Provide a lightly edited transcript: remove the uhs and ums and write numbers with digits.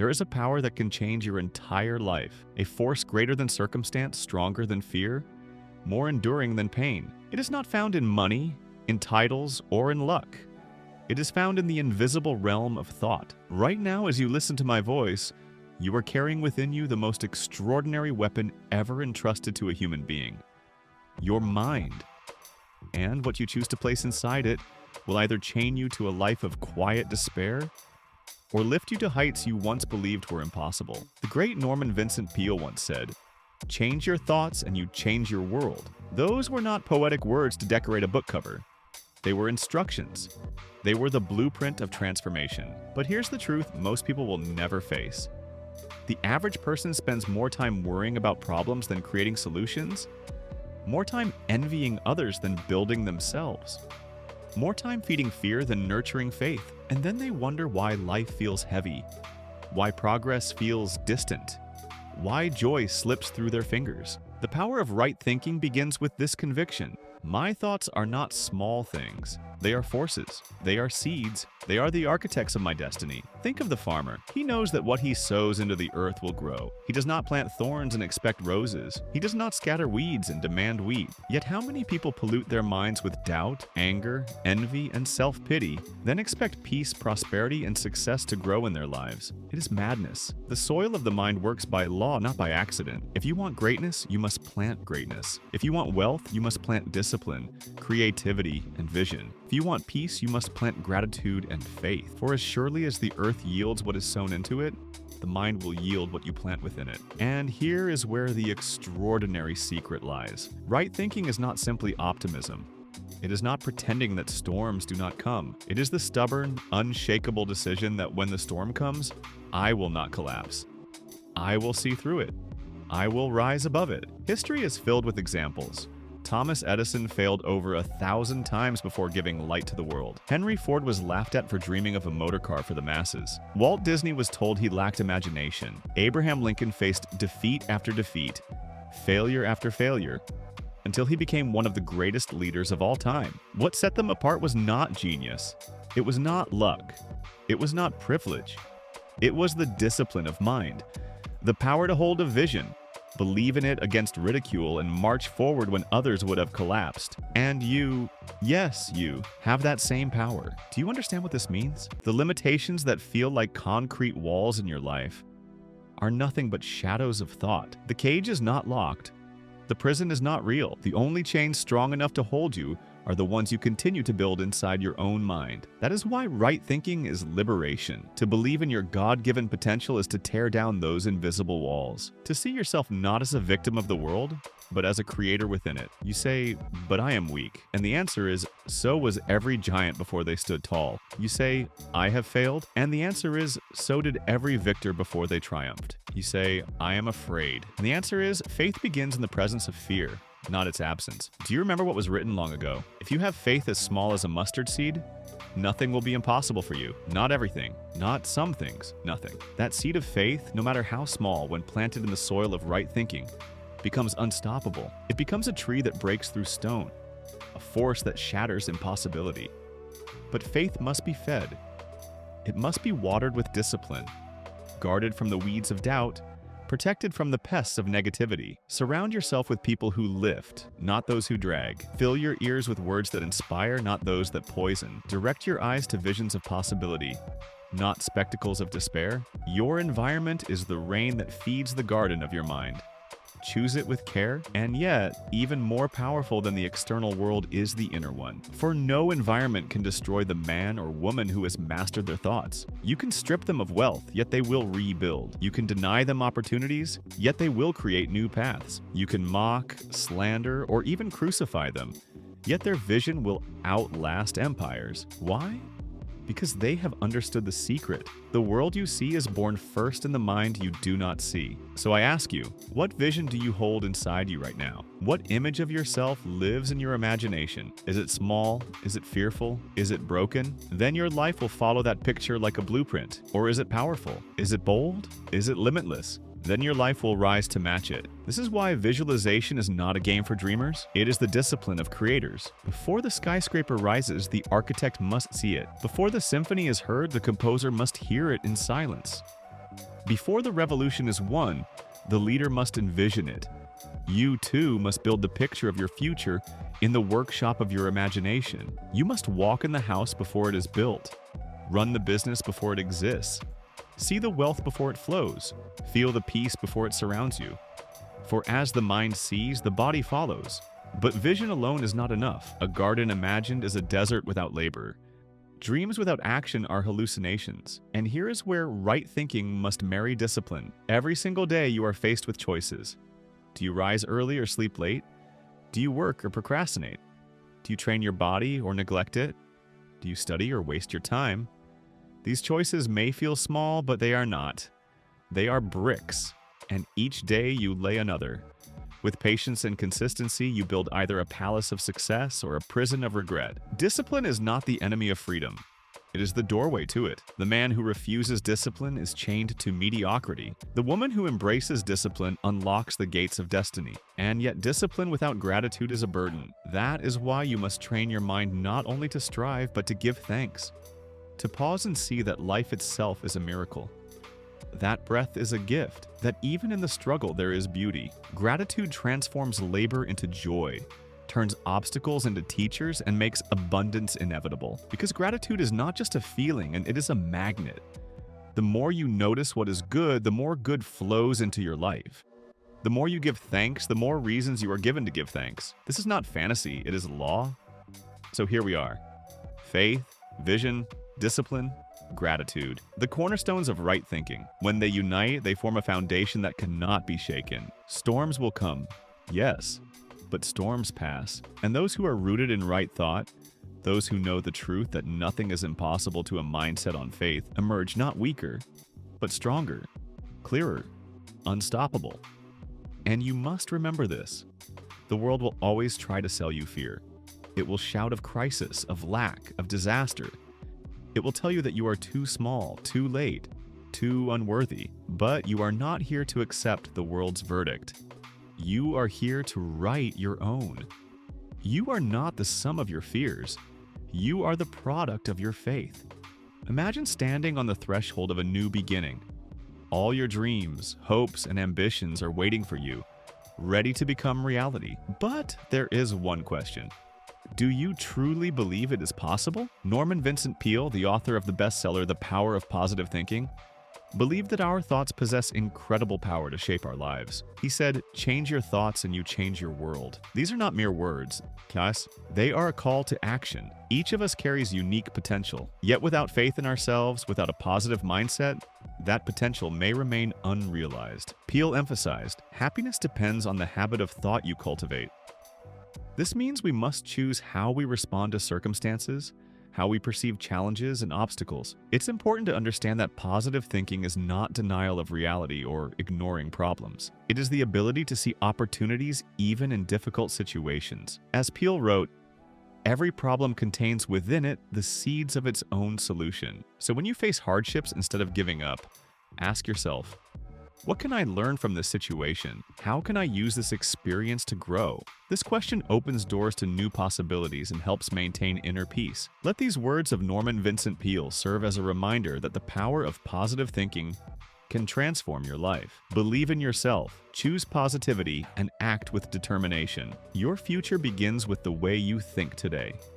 There is a power that can change your entire life, a force greater than circumstance, stronger than fear, more enduring than pain. It is not found in money, in titles, or in luck. It is found in the invisible realm of thought. Right now, as you listen to my voice, you are carrying within you the most extraordinary weapon ever entrusted to a human being: your mind. And what you choose to place inside it will either chain you to a life of quiet despair or lift you to heights you once believed were impossible. The great Norman Vincent Peale once said, "Change your thoughts and you change your world." Those were not poetic words to decorate a book cover. They were instructions. They were the blueprint of transformation. But here's the truth most people will never face. The average person spends more time worrying about problems than creating solutions, more time envying others than building themselves, more time feeding fear than nurturing faith. And then they wonder why life feels heavy, why progress feels distant, why joy slips through their fingers. The power of right thinking begins with this conviction: my thoughts are not small things. They are forces. They are seeds. They are the architects of my destiny. Think of the farmer. He knows that what he sows into the earth will grow. He does not plant thorns and expect roses. He does not scatter weeds and demand wheat. Yet how many people pollute their minds with doubt, anger, envy, and self-pity, then expect peace, prosperity, and success to grow in their lives? It is madness. The soil of the mind works by law, not by accident. If you want greatness, you must plant greatness. If you want wealth, you must plant discipline, creativity, and vision. If you want peace, you must plant gratitude and faith. For as surely as the earth yields what is sown into it, the mind will yield what you plant within it. And here is where the extraordinary secret lies. Right thinking is not simply optimism. It is not pretending that storms do not come. It is the stubborn, unshakable decision that when the storm comes, I will not collapse. I will see through it. I will rise above it. History is filled with examples. Thomas Edison failed over 1,000 times before giving light to the world. Henry Ford was laughed at for dreaming of a motor car for the masses. Walt Disney was told he lacked imagination. Abraham Lincoln faced defeat after defeat, failure after failure, until he became one of the greatest leaders of all time. What set them apart was not genius. It was not luck. It was not privilege. It was the discipline of mind, the power to hold a vision, believe in it against ridicule, and march forward when others would have collapsed. And you, yes, you, have that same power. Do you understand what this means? The limitations that feel like concrete walls in your life are nothing but shadows of thought. The cage is not locked. The prison is not real. The only chains strong enough to hold you are the ones you continue to build inside your own mind. That is why right thinking is liberation. To believe in your God-given potential is to tear down those invisible walls. To see yourself not as a victim of the world, but as a creator within it. You say, "But I am weak." And the answer is, so was every giant before they stood tall. You say, "I have failed." And the answer is, so did every victor before they triumphed. You say, "I am afraid." And the answer is, faith begins in the presence of fear, not its absence. Do you remember what was written long ago? If you have faith as small as a mustard seed, nothing will be impossible for you. Not everything. Not some things. Nothing. That seed of faith, no matter how small, when planted in the soil of right thinking, becomes unstoppable. It becomes a tree that breaks through stone, a force that shatters impossibility. But faith must be fed. It must be watered with discipline, guarded from the weeds of doubt, protected from the pests of negativity. Surround yourself with people who lift, not those who drag. Fill your ears with words that inspire, not those that poison. Direct your eyes to visions of possibility, not spectacles of despair. Your environment is the rain that feeds the garden of your mind. Choose it with care, and yet, even more powerful than the external world is the inner one. For no environment can destroy the man or woman who has mastered their thoughts. You can strip them of wealth, yet they will rebuild. You can deny them opportunities, yet they will create new paths. You can mock, slander, or even crucify them, yet their vision will outlast empires. Why? Because they have understood the secret. The world you see is born first in the mind you do not see. So I ask you, what vision do you hold inside you right now? What image of yourself lives in your imagination? Is it small? Is it fearful? Is it broken? Then your life will follow that picture like a blueprint. Or is it powerful? Is it bold? Is it limitless? Then your life will rise to match it. This is why visualization is not a game for dreamers. It is the discipline of creators. Before the skyscraper rises, the architect must see it. Before the symphony is heard, the composer must hear it in silence. Before the revolution is won, the leader must envision it. You too must build the picture of your future in the workshop of your imagination. You must walk in the house before it is built, run the business before it exists, see the wealth before it flows, feel the peace before it surrounds you. For as the mind sees, the body follows. But vision alone is not enough. A garden imagined is a desert without labor. Dreams without action are hallucinations. And here is where right thinking must marry discipline. Every single day you are faced with choices. Do you rise early or sleep late? Do you work or procrastinate? Do you train your body or neglect it? Do you study or waste your time? These choices may feel small, but they are not. They are bricks, and each day you lay another. With patience and consistency, you build either a palace of success or a prison of regret. Discipline is not the enemy of freedom. It is the doorway to it. The man who refuses discipline is chained to mediocrity. The woman who embraces discipline unlocks the gates of destiny. And yet discipline without gratitude is a burden. That is why you must train your mind not only to strive, but to give thanks. To pause and see that life itself is a miracle. That breath is a gift, that even in the struggle there is beauty. Gratitude transforms labor into joy, turns obstacles into teachers, and makes abundance inevitable. Because gratitude is not just a feeling, and it is a magnet. The more you notice what is good, the more good flows into your life. The more you give thanks, the more reasons you are given to give thanks. This is not fantasy, it is law. So here we are. Faith, vision, discipline, gratitude. The cornerstones of right thinking. When they unite, they form a foundation that cannot be shaken. Storms will come, yes, but storms pass. And those who are rooted in right thought, those who know the truth that nothing is impossible to a mindset on faith, emerge not weaker, but stronger, clearer, unstoppable. And you must remember this. The world will always try to sell you fear. It will shout of crisis, of lack, of disaster. It will tell you that you are too small, too late, too unworthy. But you are not here to accept the world's verdict. You are here to write your own. You are not the sum of your fears. You are the product of your faith. Imagine standing on the threshold of a new beginning. All your dreams, hopes, and ambitions are waiting for you, ready to become reality. But there is one question. Do you truly believe it is possible? Norman Vincent Peale, the author of the bestseller The Power of Positive Thinking, believed that our thoughts possess incredible power to shape our lives. He said, "Change your thoughts and you change your world." These are not mere words, guys. They are a call to action. Each of us carries unique potential. Yet without faith in ourselves, without a positive mindset, that potential may remain unrealized. Peale emphasized, happiness depends on the habit of thought you cultivate. This means we must choose how we respond to circumstances, how we perceive challenges and obstacles. It's important to understand that positive thinking is not denial of reality or ignoring problems. It is the ability to see opportunities even in difficult situations. As Peale wrote, every problem contains within it the seeds of its own solution. So when you face hardships, instead of giving up, ask yourself, what can I learn from this situation? How can I use this experience to grow? This question opens doors to new possibilities and helps maintain inner peace. Let these words of Norman Vincent Peale serve as a reminder that the power of positive thinking can transform your life. Believe in yourself, choose positivity, and act with determination. Your future begins with the way you think today.